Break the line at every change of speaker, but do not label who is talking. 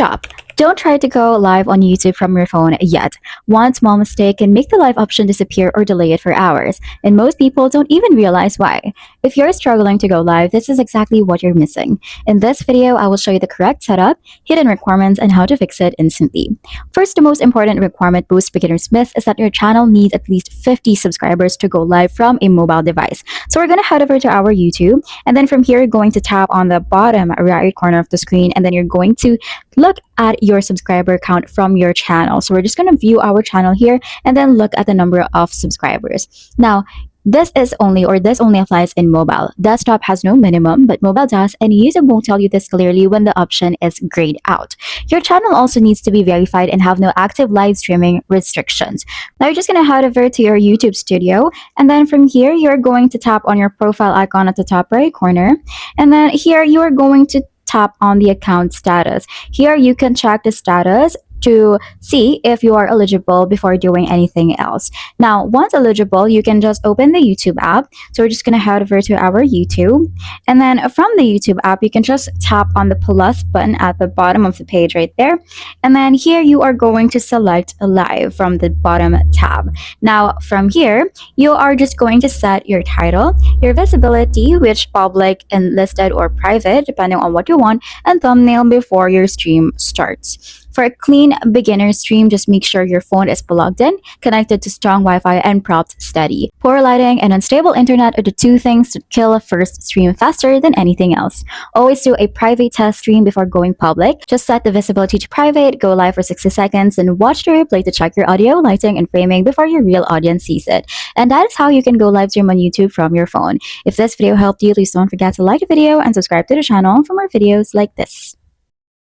Stop. Don't try to go live on YouTube from your phone yet. One small mistake can make the live option disappear or delay it for hours, and most people don't even realize why. If you're struggling to go live, this is exactly what you're missing. In this video, I will show you the correct setup, hidden requirements, and how to fix it instantly. First, the most important requirement most beginners miss is that your channel needs at least 50 subscribers to go live from a mobile device. So we're going to head over to our YouTube, and then from here, you're going to tap on the bottom right corner of the screen, and then you're going to look at your subscriber count from your channel. So we're just going to view our channel here and then look at the number of subscribers. Now, this only applies in mobile. Desktop has no minimum, but mobile does, and YouTube won't tell you this clearly when the option is grayed out. Your channel also needs to be verified and have no active live streaming restrictions. Now you're just going to head over to your YouTube studio, and then from here, you're going to tap on your profile icon at the top right corner, and then here you are going to tap on the account status. Here you can check the status to see if you are eligible before doing anything else. Now, once eligible, you can just open the YouTube app. So we're just going to head over to our YouTube. And then from the YouTube app, you can just tap on the plus button at the bottom of the page right there. And then here you are going to select live from the bottom tab. Now, from here, you are just going to set your title, your visibility, which public and listed or private, depending on what you want, and thumbnail before your stream starts. For a clean beginner stream, just make sure your phone is plugged in, connected to strong Wi-Fi, and propped steady. Poor lighting and unstable internet are the two things that kill a first stream faster than anything else. Always do a private test stream before going public. Just set the visibility to private, go live for 60 seconds, and watch the replay to check your audio, lighting, and framing before your real audience sees it. And that is how you can go live stream on YouTube from your phone. If this video helped you, please don't forget to like the video and subscribe to the channel for more videos like this.